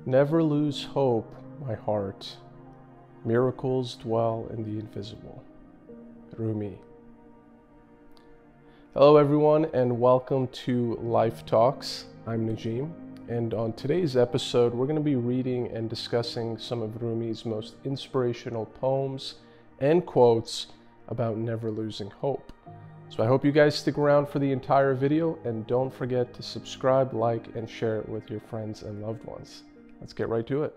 Never lose hope, my heart. Miracles dwell in the invisible. Rumi. Hello everyone and welcome to Life Talks. I'm Najim, and on today's episode we're going to be reading and discussing some of Rumi's most inspirational poems and quotes about never losing hope. So I hope you guys stick around for the entire video, and don't forget to subscribe, like, and share it with your friends and loved ones. Let's get right to it.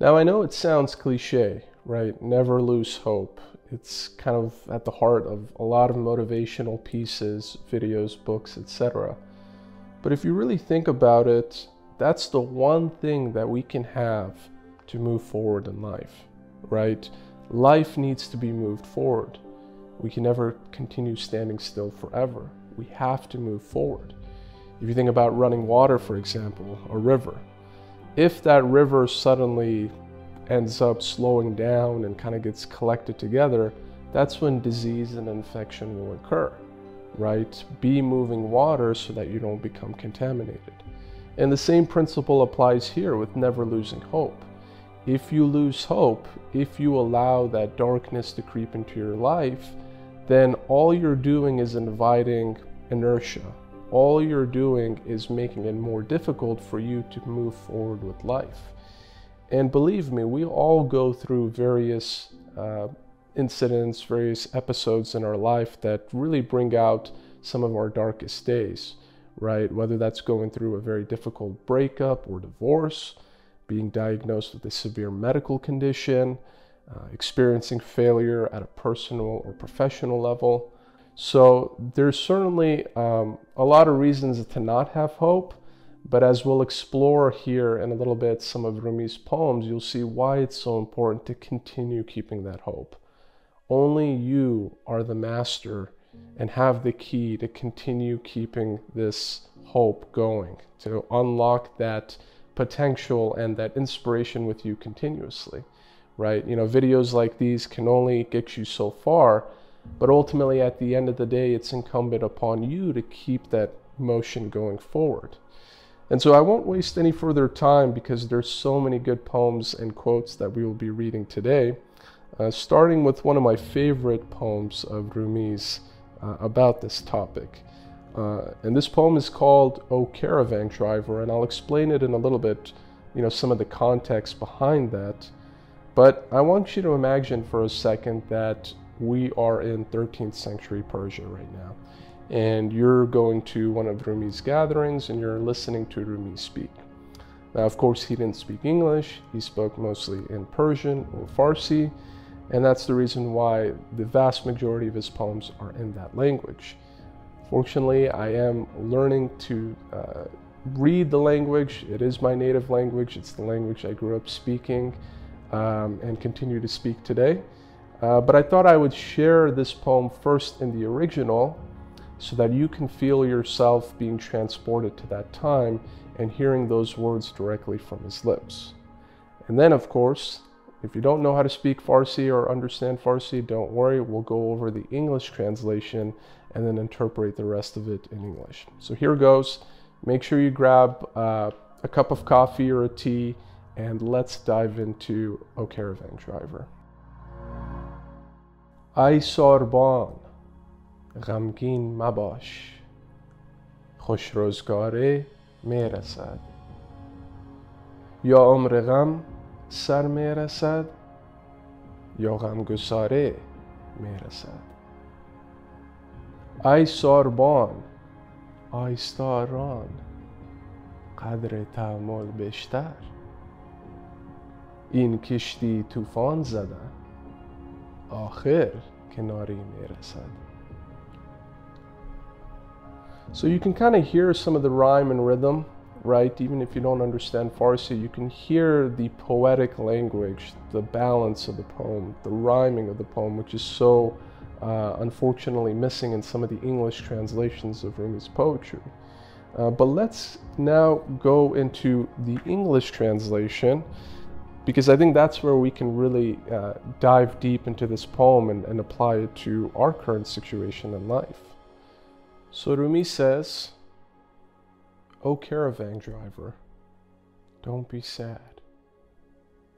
Now I know it sounds cliche, right? Never lose hope. It's kind of at the heart of a lot of motivational pieces, videos, books, etc. But if you really think about it, that's the one thing that we can have to move forward in life, right? Life needs to be moved forward. We can never continue standing still forever. We have to move forward. If you think about running water, for example, a river, if that river suddenly ends up slowing down and kind of gets collected together, that's when disease and infection will occur, right? Be moving water so that you don't become contaminated. And the same principle applies here with never losing hope. If you lose hope, if you allow that darkness to creep into your life, then all you're doing is inviting inertia. All you're doing is making it more difficult for you to move forward with life. And believe me, we all go through various incidents, various episodes in our life that really bring out some of our darkest days, right? Whether that's going through a very difficult breakup or divorce, being diagnosed with a severe medical condition, experiencing failure at a personal or professional level. So there's certainly a lot of reasons to not have hope, but as we'll explore here in a little bit some of Rumi's poems, you'll see why it's so important to continue keeping that hope. Only you are the master and have the key to continue keeping this hope going, to unlock that potential and that inspiration with you continuously, right? You know, videos like these can only get you so far, but ultimately at the end of the day, it's incumbent upon you to keep that motion going forward. And so I won't waste any further time because there's so many good poems and quotes that we will be reading today, starting with one of my favorite poems of Rumi's about this topic. And this poem is called O Caravan-driver, and I'll explain it in a little bit, you know, some of the context behind that. But I want you to imagine for a second that we are in 13th century Persia right now, and you're going to one of Rumi's gatherings and you're listening to Rumi speak. Now, of course, he didn't speak English. He spoke mostly in Persian or Farsi, and that's the reason why the vast majority of his poems are in that language. Fortunately, I am learning to read the language. It is my native language. It's the language I grew up speaking and continue to speak today. But I thought I would share this poem first in the original so that you can feel yourself being transported to that time and hearing those words directly from his lips. And then, of course, if you don't know how to speak Farsi or understand Farsi, don't worry, we'll go over the English translation and then interpret the rest of it in English. So here goes. Make sure you grab a cup of coffee or a tea, and let's dive into O Caravan-driver. ای ساربان غمگین مباش، خوش روزگاره میرسد. یا عمر غم سر میرسد یا غمگساره میرسد. ای ساربان آیستاران قدر تحمل بیشتر. این کشتی طوفان زدن آخر کناری میرسد. So you can kind of hear some of the rhyme and rhythm, right? Even if you don't understand Farsi, you can hear the poetic language, the balance of the poem, the rhyming of the poem, which is so unfortunately missing in some of the English translations of Rumi's poetry. But let's now go into the English translation. because I think that's where we can really dive deep into this poem and apply it to our current situation in life. So Rumi says, "O caravan driver, don't be sad.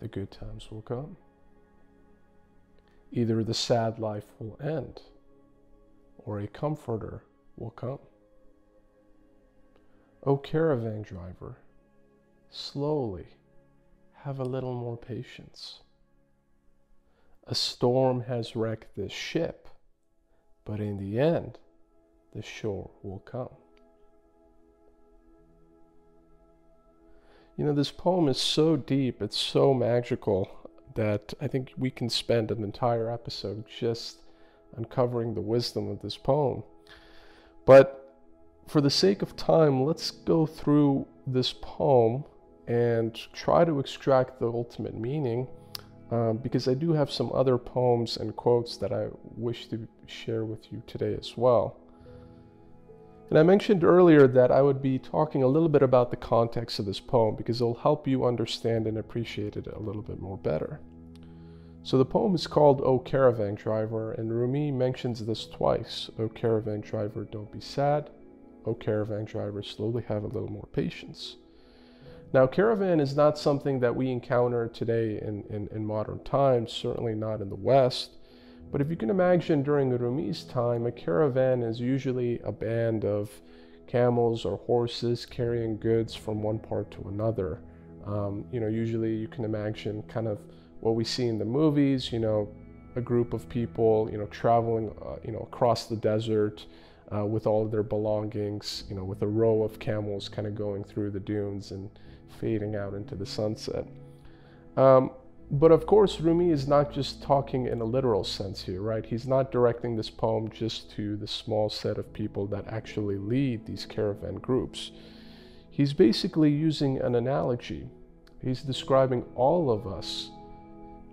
The good times will come. Either the sad life will end, or a comforter will come. O caravan driver, slowly, have a little more patience. A storm has wrecked this ship, but in the end, the shore will come." You know, this poem is so deep, it's so magical, that I think we can spend an entire episode just uncovering the wisdom of this poem. But for the sake of time, let's go through this poem and try to extract the ultimate meaning, because I do have some other poems and quotes that I wish to share with you today as well. And I mentioned earlier that I would be talking a little bit about the context of this poem, because it'll help you understand and appreciate it a little bit more better. So the poem is called "O Caravan Driver," and Rumi mentions this twice. "O caravan driver, don't be sad. O caravan driver, slowly have a little more patience." Now, caravan is not something that we encounter today in modern times, certainly not in the West. But if you can imagine, during Rumi's time, a caravan is usually a band of camels or horses carrying goods from one part to another. Usually you can imagine kind of what we see in the movies, a group of people, traveling, across the desert with all of their belongings, with a row of camels kind of going through the dunes and fading out into the sunset. But of course, Rumi is not just talking in a literal sense here, right? He's not directing this poem just to the small set of people that actually lead these caravan groups. He's basically using an analogy. He's describing all of us,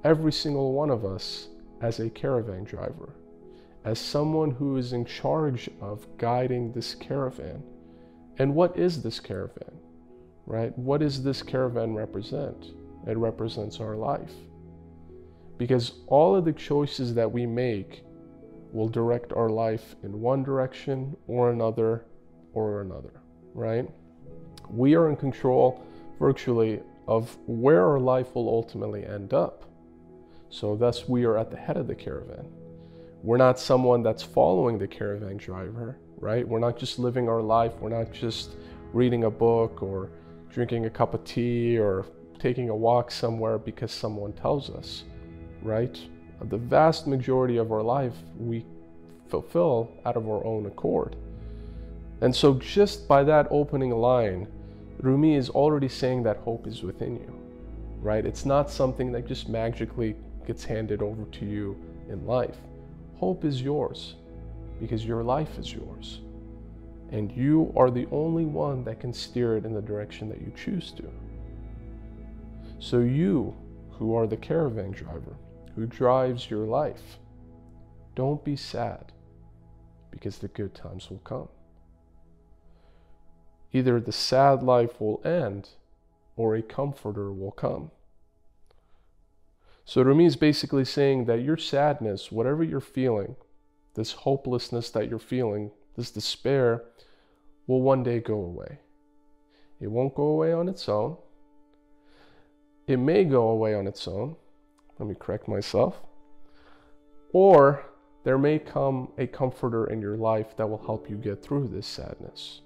every single one of us, as a caravan driver, as someone who is in charge of guiding this caravan. And what is this caravan, right? What does this caravan represent? It represents our life. Because all of the choices that we make will direct our life in one direction or another, right? We are in control virtually of where our life will ultimately end up. So thus we are at the head of the caravan. We're not someone that's following the caravan driver, right? We're not just living our life. We're not just reading a book or drinking a cup of tea or taking a walk somewhere because someone tells us, right? The vast majority of our life we fulfill out of our own accord. And so just by that opening line, Rumi is already saying that hope is within you, right? It's not something that just magically gets handed over to you in life. Hope is yours because your life is yours. And you are the only one that can steer it in the direction that you choose to. So you, who are the caravan driver, who drives your life, don't be sad, because the good times will come. Either the sad life will end, or a comforter will come. So Rumi is basically saying that your sadness, whatever you're feeling, this hopelessness that you're feeling, this despair, will one day go away. It won't go away on its own. It may go away on its own. Let me correct myself. Or there may come a comforter in your life that will help you get through this sadness.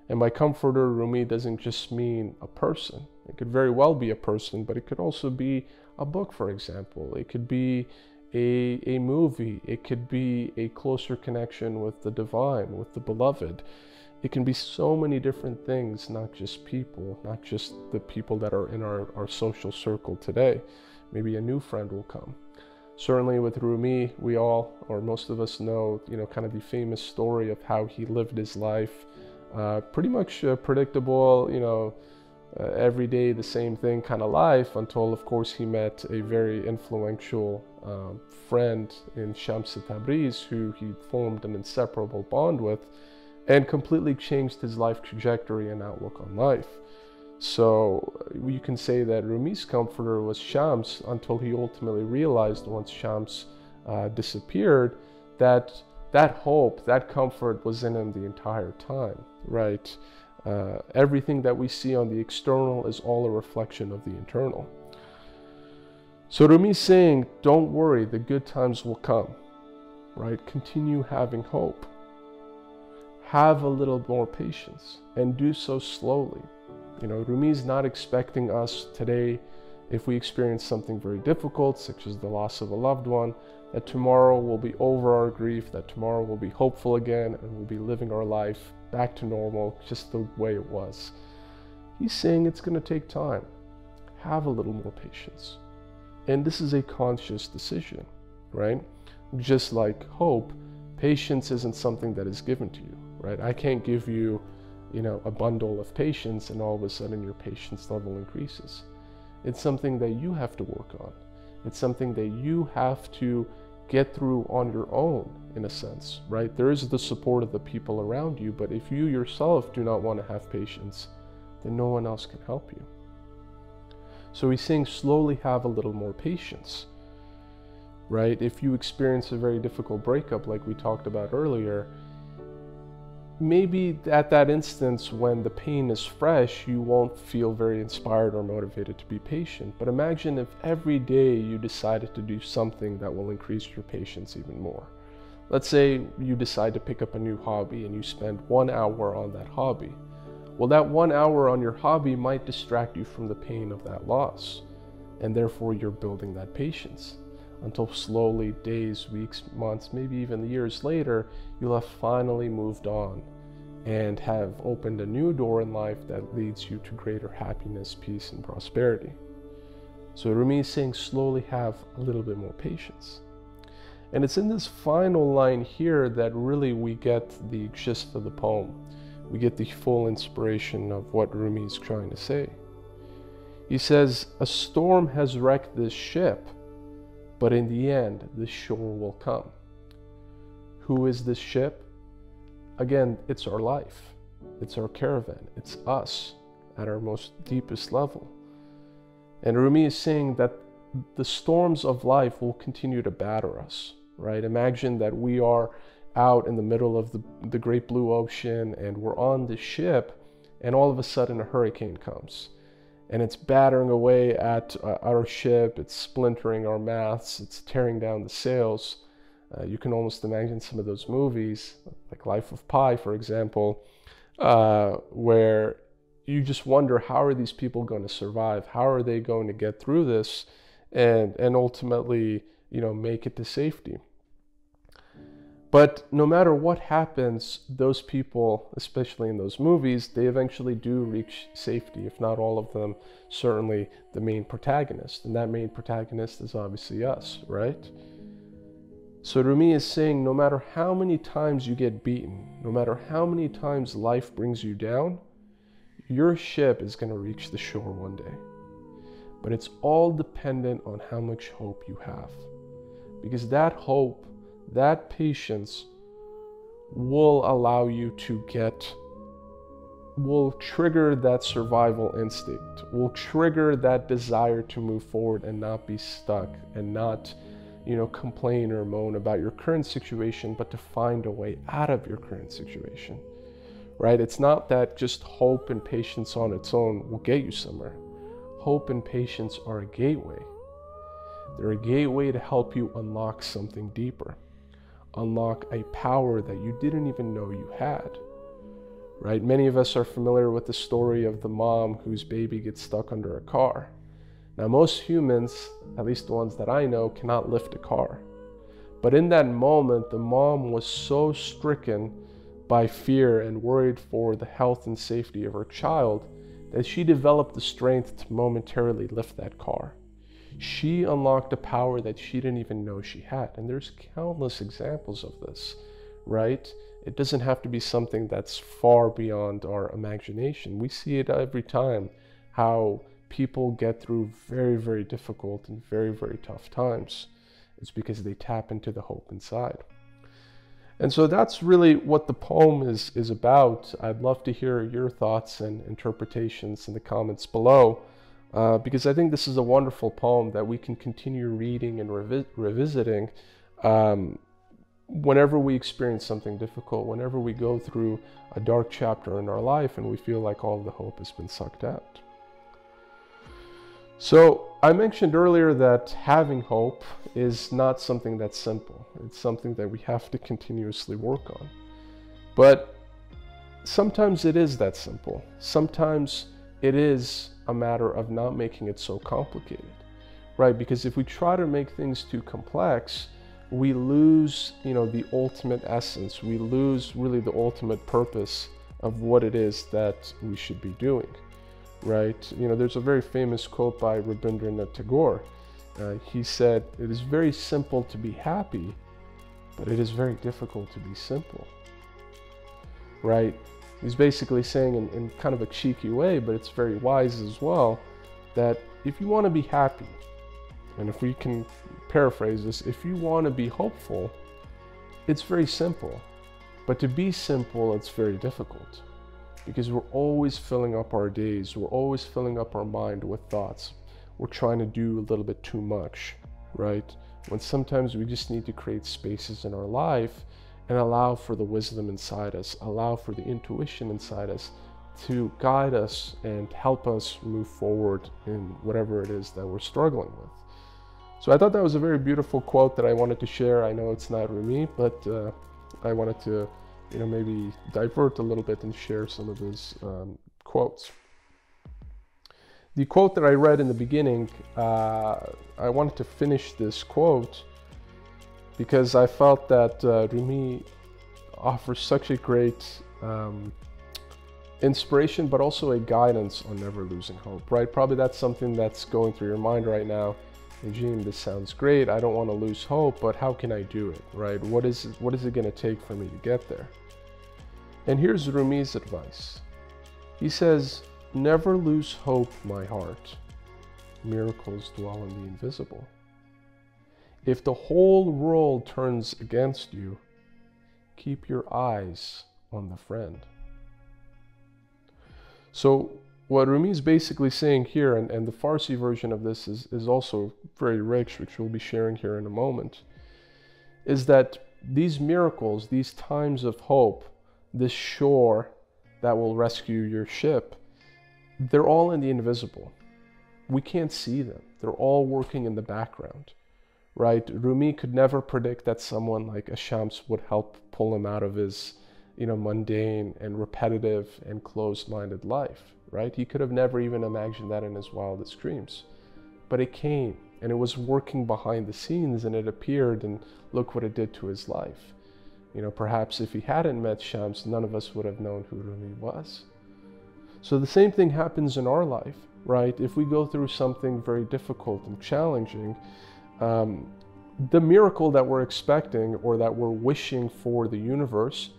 And by comforter, Rumi doesn't just mean a person. It could very well be a person, but it could also be a book, for example. It could be a movie. It could be a closer connection with the divine, with the beloved. It can be so many different things, not just people, not just the people that are in our social circle today. Maybe a new friend will come. Certainly with Rumi, we all, or most of us know, kind of the famous story of how he lived his life. Pretty much predictable, every day the same thing kind of life, until of course he met a very influential friend in Shams Tabriz, who he formed an inseparable bond with, and completely changed his life trajectory and outlook on life. So you can say that Rumi's comforter was Shams until he ultimately realized, once Shams disappeared, that that hope, that comfort was in him the entire time, right? Everything that we see on the external is all a reflection of the internal. So Rumi's saying, don't worry, the good times will come, right? Continue having hope. Have a little more patience, and do so slowly. You know, Rumi's not expecting us today, if we experience something very difficult, such as the loss of a loved one, that tomorrow we'll be over our grief, that tomorrow we'll be hopeful again, and we'll be living our life back to normal, just the way it was. He's saying it's going to take time. Have a little more patience. And this is a conscious decision, right? Just like hope, patience isn't something that is given to you, right? I can't give you, a bundle of patience and all of a sudden your patience level increases. It's something that you have to work on. It's something that you have to get through on your own, in a sense, right? There is the support of the people around you, but if you yourself do not want to have patience, then no one else can help you. So he's saying slowly have a little more patience, right? If you experience a very difficult breakup like we talked about earlier, maybe at that instance when the pain is fresh, you won't feel very inspired or motivated to be patient. But imagine if every day you decided to do something that will increase your patience even more. Let's say you decide to pick up a new hobby and you spend 1 hour on that hobby. Well, that 1 hour on your hobby might distract you from the pain of that loss, and therefore you're building that patience until slowly, days, weeks, months, maybe even years later, you'll have finally moved on and have opened a new door in life that leads you to greater happiness, peace, and prosperity. So Rumi is saying slowly have a little bit more patience. And it's in this final line here that really we get the gist of the poem. We get the full inspiration of what Rumi is trying to say. He says, a storm has wrecked this ship, but in the end, the shore will come. Who is this ship? Again, it's our life. It's our caravan. It's us at our most deepest level. And Rumi is saying that the storms of life will continue to batter us, right? Imagine that we are out in the middle of the great blue ocean and we're on the ship, and all of a sudden a hurricane comes. And it's battering away at our ship, it's splintering our masts, it's tearing down the sails. You can almost imagine some of those movies, like Life of Pi, for example, where you just wonder, how are these people going to survive? How are they going to get through this and ultimately, make it to safety? But no matter what happens, those people, especially in those movies, they eventually do reach safety, if not all of them, certainly the main protagonist. And that main protagonist is obviously us, right? So Rumi is saying, no matter how many times you get beaten, no matter how many times life brings you down, your ship is going to reach the shore one day. But it's all dependent on how much hope you have. Because that hope, that patience will allow you to will trigger that survival instinct, will trigger that desire to move forward and not be stuck and not, complain or moan about your current situation, but to find a way out of your current situation, right? It's not that just hope and patience on its own will get you somewhere. Hope and patience are a gateway. They're a gateway to help you unlock something deeper. Unlock a power that you didn't even know you had, right? Many of us are familiar with the story of the mom whose baby gets stuck under a car. Now, most humans, at least the ones that I know, cannot lift a car. But in that moment, the mom was so stricken by fear and worried for the health and safety of her child that she developed the strength to momentarily lift that car. She unlocked a power that she didn't even know she had. And there's countless examples of this, right? It doesn't have to be something that's far beyond our imagination. We see it every time, how people get through very, very difficult and very, very tough times. It's because they tap into the hope inside. And so that's really what the poem is about. I'd love to hear your thoughts and interpretations in the comments below, because I think this is a wonderful poem that we can continue reading and revisiting whenever we experience something difficult, whenever we go through a dark chapter in our life and we feel like all the hope has been sucked out. So I mentioned earlier that having hope is not something that's simple. It's something that we have to continuously work on. But sometimes it is that simple. Sometimes it is a matter of not making it so complicated, right? Because if we try to make things too complex, we lose, the ultimate essence. We lose really the ultimate purpose of what it is that we should be doing. Right? There's a very famous quote by Rabindranath Tagore. He said, "It is very simple to be happy, but it is very difficult to be simple." Right? He's basically saying in kind of a cheeky way, but it's very wise as well, that if you want to be happy, and if we can paraphrase this, if you want to be hopeful, it's very simple. But to be simple, it's very difficult. Because we're always filling up our days, we're always filling up our mind with thoughts. We're trying to do a little bit too much, right? When sometimes we just need to create spaces in our life and allow for the wisdom inside us, allow for the intuition inside us to guide us and help us move forward in whatever it is that we're struggling with. So I thought that was a very beautiful quote that I wanted to share. I know it's not Rumi, but I wanted to maybe divert a little bit and share some of his quotes. The quote that I read in the beginning, I wanted to finish this quote because I felt that Rumi offers such a great inspiration, but also a guidance on never losing hope, right? Probably that's something that's going through your mind right now. Najim, this sounds great. I don't want to lose hope, but how can I do it, right? What is it going to take for me to get there? And here's Rumi's advice. He says, "Never lose hope, my heart. Miracles dwell in the invisible. If the whole world turns against you, keep your eyes on the friend." So what Rumi is basically saying here, and the Farsi version of this is also very rich, which we'll be sharing here in a moment, is that these miracles, these times of hope, this shore that will rescue your ship, they're all in the invisible. We can't see them. They're all working in the background, right? Rumi could never predict that someone like Shams would help pull him out of his, mundane and repetitive and closed-minded life, right? He could have never even imagined that in his wildest dreams. But it came, and it was working behind the scenes, and it appeared, and look what it did to his life. Perhaps if he hadn't met Shams, none of us would have known who Rumi was. So the same thing happens in our life, right? If we go through something very difficult and challenging, the miracle that we're expecting or that we're wishing for the universe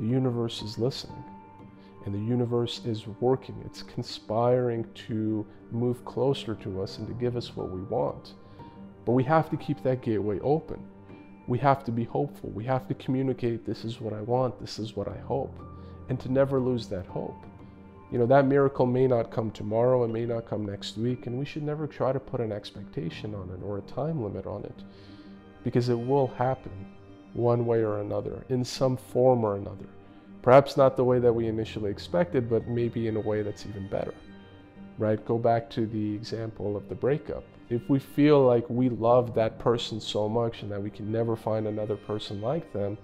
is listening. And the universe is working. It's conspiring to move closer to us and to give us what we want. But we have to keep that gateway open. We have to be hopeful. We have to communicate, this is what I want, this is what I hope. And to never lose that hope. That miracle may not come tomorrow, it may not come next week, and we should never try to put an expectation on it or a time limit on it. Because it will happen one way or another, in some form or another. Perhaps not the way that we initially expected, but maybe in a way that's even better, right? Go back to the example of the breakup. If we feel like we love that person so much and that we can never find another person like them,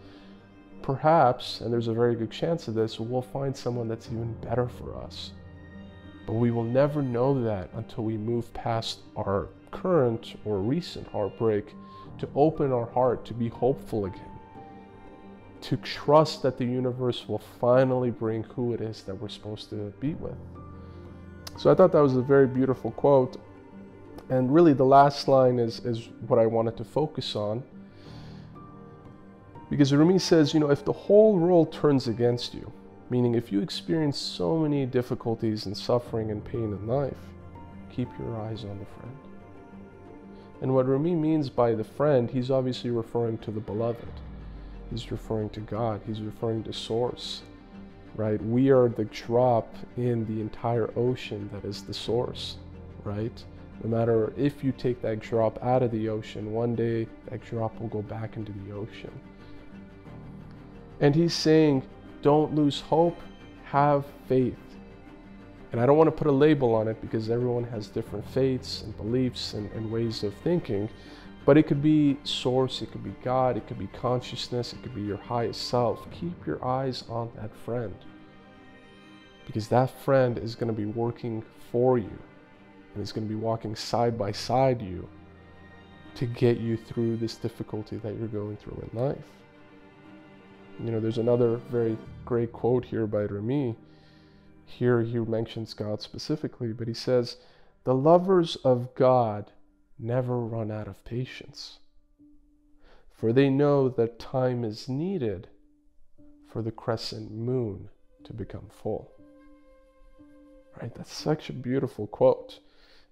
perhaps, and there's a very good chance of this, we'll find someone that's even better for us. But we will never know that until we move past our current or recent heartbreak to open our heart, to be hopeful again, to trust that the universe will finally bring who it is that we're supposed to be with. So I thought that was a very beautiful quote. And really the last line is what I wanted to focus on. Because Rumi says, if the whole world turns against you, meaning if you experience so many difficulties and suffering and pain in life, keep your eyes on the friend. And what Rumi means by the friend, he's obviously referring to the beloved. He's referring to God. He's referring to source, right? We are the drop in the entire ocean that is the source, right? No matter if you take that drop out of the ocean, one day that drop will go back into the ocean. And he's saying, don't lose hope, have faith. And I don't want to put a label on it because everyone has different faiths and beliefs and ways of thinking, but it could be source, it could be God, it could be consciousness, it could be your highest self. Keep your eyes on that friend, because that friend is going to be working for you and is going to be walking side by side you to get you through this difficulty that you're going through in life. You know, there's another very great quote here by Rumi. Here he mentions God specifically, but he says, "The lovers of God never run out of patience, for they know that time is needed for the crescent moon to become full." Right? That's such a beautiful quote.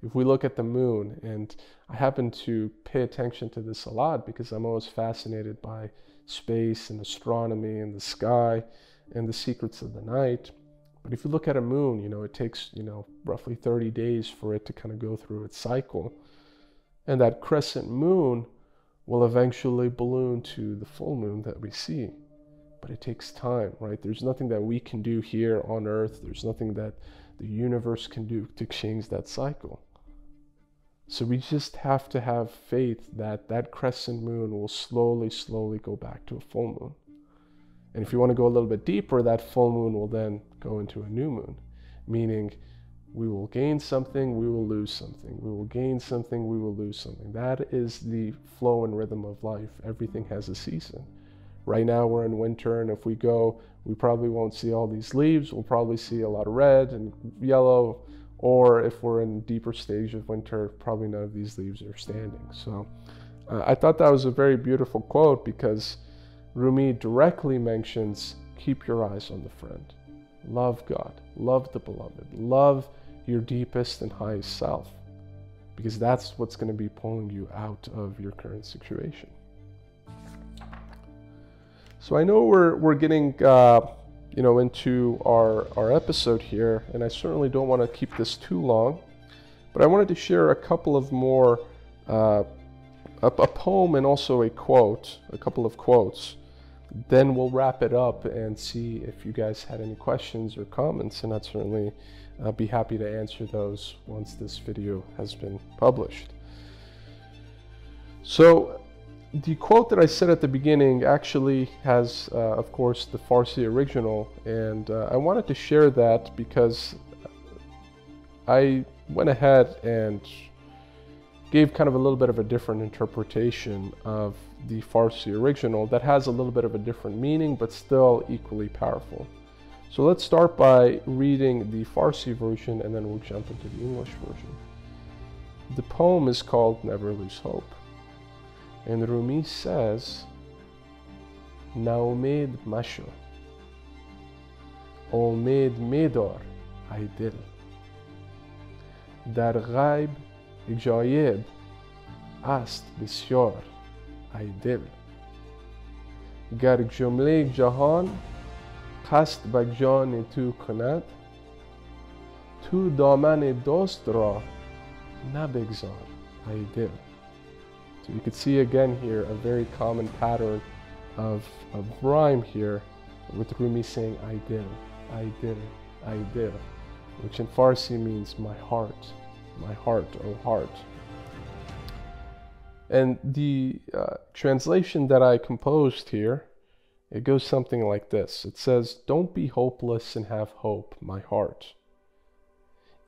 If we look at the moon, and I happen to pay attention to this a lot because I'm always fascinated by space and astronomy and the sky and the secrets of the night. But if you look at a moon, you know, it takes, roughly 30 days for it to kind of go through its cycle. And that crescent moon will eventually balloon to the full moon that we see. But it takes time, right? There's nothing that we can do here on Earth. There's nothing that the universe can do to change that cycle. So we just have to have faith that that crescent moon will slowly go back to a full moon. And if you want to go a little bit deeper, that full moon will then go into a new moon, meaning we will gain something, we will lose something. We will gain something, we will lose something. That is the flow and rhythm of life. Everything has a season. Right now we're in winter, and if we go, we probably won't see all these leaves. We'll probably see a lot of red and yellow, or if we're in a deeper stage of winter, probably none of these leaves are standing. So I thought that was a very beautiful quote, because Rumi directly mentions, keep your eyes on the friend. Love God, love the beloved, love your deepest and highest self, because that's what's going to be pulling you out of your current situation. So I know we're getting into our episode here, and I certainly don't want to keep this too long, but I wanted to share a couple of more a poem and also a couple of quotes. Then we'll wrap it up and see if you guys had any questions or comments, and I'd certainly be happy to answer those once this video has been published. So the quote that I said at the beginning actually has, of course, the Farsi original, and I wanted to share that because I went ahead and gave kind of a little bit of a different interpretation of the Farsi original that has a little bit of a different meaning, but still equally powerful. So let's start by reading the Farsi version, and then we'll jump into the English version. The poem is called Never Lose Hope. And Rumi says, Naumid masho, Omid medar ay dil, Dar ghaib jayeb ast bisyar ay dil, Gar jumle jahan qast ba jan tu kunad, Tu daman dost ra nabigzar ay dil. So you can see again here a very common pattern of rhyme here, with Rumi saying I dil, which in Farsi means my heart, oh heart. And the translation that I composed here, it goes something like this. It says, don't be hopeless and have hope, my heart.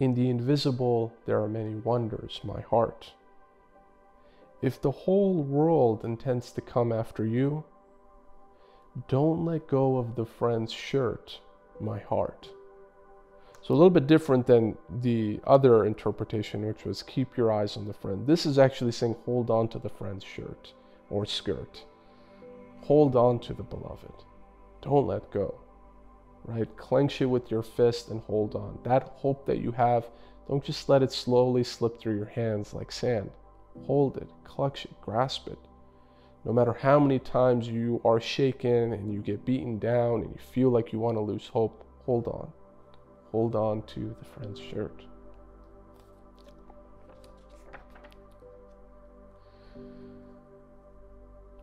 In the invisible there are many wonders, my heart. If the whole world intends to come after you, don't let go of the friend's shirt, my heart. So a little bit different than the other interpretation, which was keep your eyes on the friend. This is actually saying hold on to the friend's shirt or skirt. Hold on to the beloved. Don't let go, right? Clench it with your fist and hold on. That hope that you have, don't just let it slowly slip through your hands like sand. Hold it, clutch it, grasp it. No matter how many times you are shaken and you get beaten down and you feel like you want to lose hope, hold on. Hold on to the friend's shirt.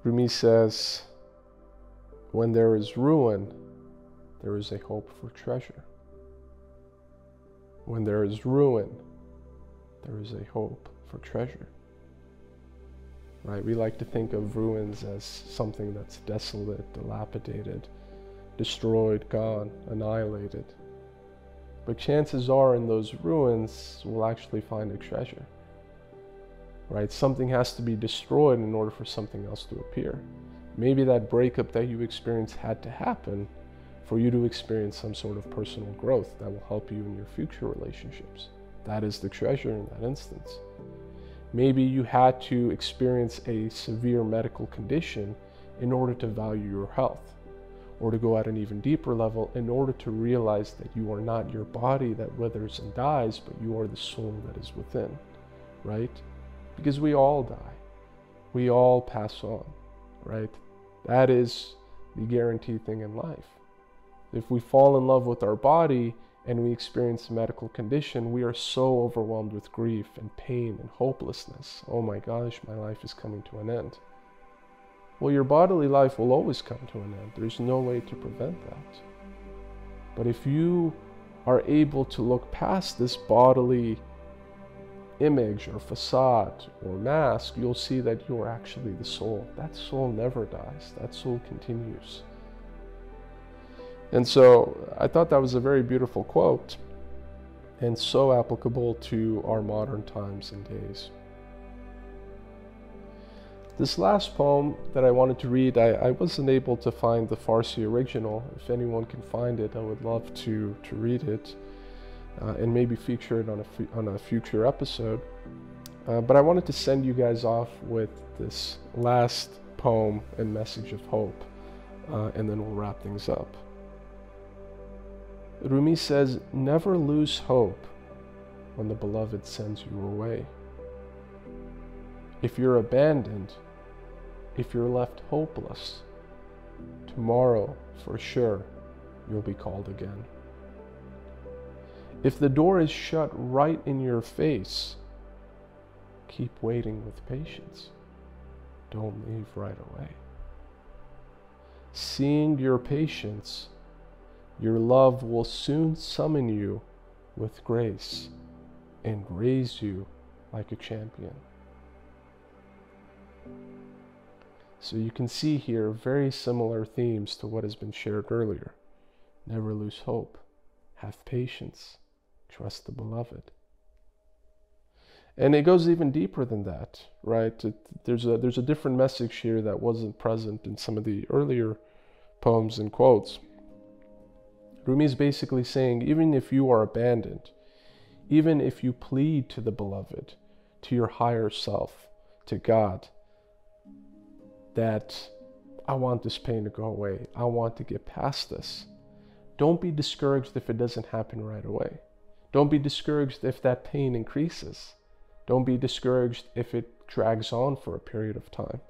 Rumi says, when there is ruin, there is a hope for treasure. When there is ruin, there is a hope for treasure. Right? We like to think of ruins as something that's desolate, dilapidated, destroyed, gone, annihilated. But chances are in those ruins, we'll actually find a treasure. Right? Something has to be destroyed in order for something else to appear. Maybe that breakup that you experienced had to happen for you to experience some sort of personal growth that will help you in your future relationships. That is the treasure in that instance. Maybe you had to experience a severe medical condition in order to value your health, or to go at an even deeper level in order to realize that you are not your body that withers and dies, but you are the soul that is within, right? Because we all die. We all pass on, right? That is the guaranteed thing in life. If we fall in love with our body and we experience a medical condition, we are so overwhelmed with grief and pain and hopelessness. Oh my gosh, my life is coming to an end. Well, your bodily life will always come to an end. There's no way to prevent that. But if you are able to look past this bodily image or facade or mask, you'll see that you are actually the soul. That soul never dies. That soul continues. And so I thought that was a very beautiful quote and so applicable to our modern times and days. This last poem that I wanted to read, I wasn't able to find the Farsi original. If anyone can find it, I would love to read it and maybe feature it on a future episode. But I wanted to send you guys off with this last poem and message of hope, and then we'll wrap things up. Rumi says, never lose hope when the beloved sends you away. If you're abandoned, if you're left hopeless, tomorrow, for sure, you'll be called again. If the door is shut right in your face, keep waiting with patience. Don't leave right away. Seeing your patience, your love will soon summon you with grace and raise you like a champion. So you can see here very similar themes to what has been shared earlier. Never lose hope. Have patience. Trust the beloved. And it goes even deeper than that, right? There's a different message here that wasn't present in some of the earlier poems and quotes. Rumi is basically saying, even if you are abandoned, even if you plead to the beloved, to your higher self, to God, that I want this pain to go away, I want to get past this. Don't be discouraged if it doesn't happen right away. Don't be discouraged if that pain increases. Don't be discouraged if it drags on for a period of time.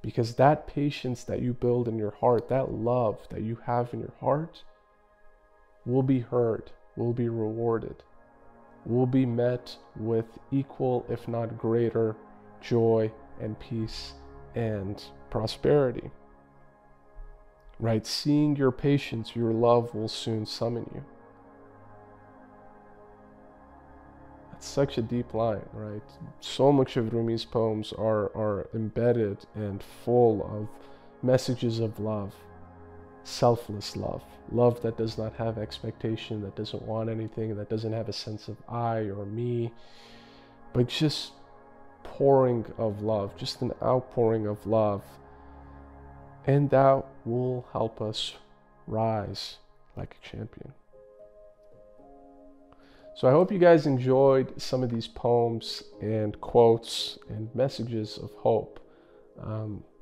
Because that patience that you build in your heart, that love that you have in your heart, will be heard, will be rewarded, will be met with equal, if not greater, joy and peace and prosperity. Right? Seeing your patience, your love will soon summon you. That's such a deep line, right? So much of Rumi's poems are embedded and full of messages of love, selfless love, love that does not have expectation, that doesn't want anything, that doesn't have a sense of I or me, but just pouring of love, just an outpouring of love. And that will help us rise like a champion. So I hope you guys enjoyed some of these poems and quotes and messages of hope.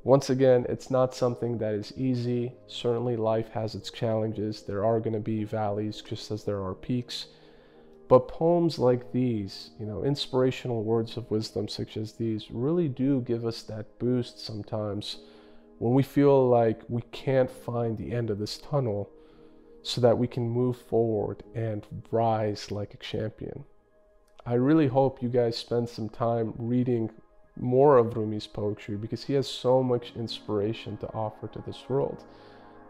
Once again, it's not something that is easy. Certainly life has its challenges. There are going to be valleys just as there are peaks. But poems like these, you know, inspirational words of wisdom such as these, really do give us that boost sometimes when we feel like we can't find the end of this tunnel, so that we can move forward and rise like a champion. I really hope you guys spend some time reading more of Rumi's poetry, because he has so much inspiration to offer to this world.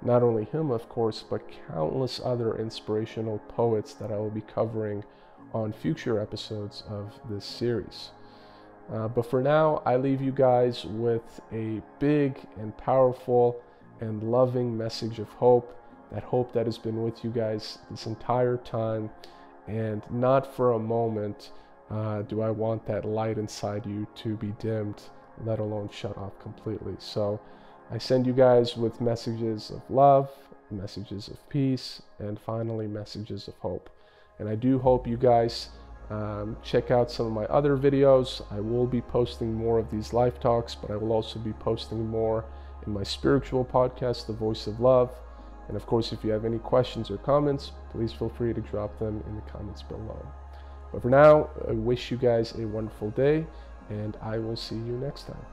Not only him, of course, but countless other inspirational poets that I will be covering on future episodes of this series. But for now, I leave you guys with a big and powerful and loving message of hope, that hope that has been with you guys this entire time. And not for a moment do I want that light inside you to be dimmed, let alone shut off completely. So I send you guys with messages of love, messages of peace, and finally messages of hope. And I do hope you guys check out some of my other videos. I will be posting more of these live talks, but I will also be posting more in my spiritual podcast, The Voice of Love. And of course, if you have any questions or comments, please feel free to drop them in the comments below. But for now, I wish you guys a wonderful day, and I will see you next time.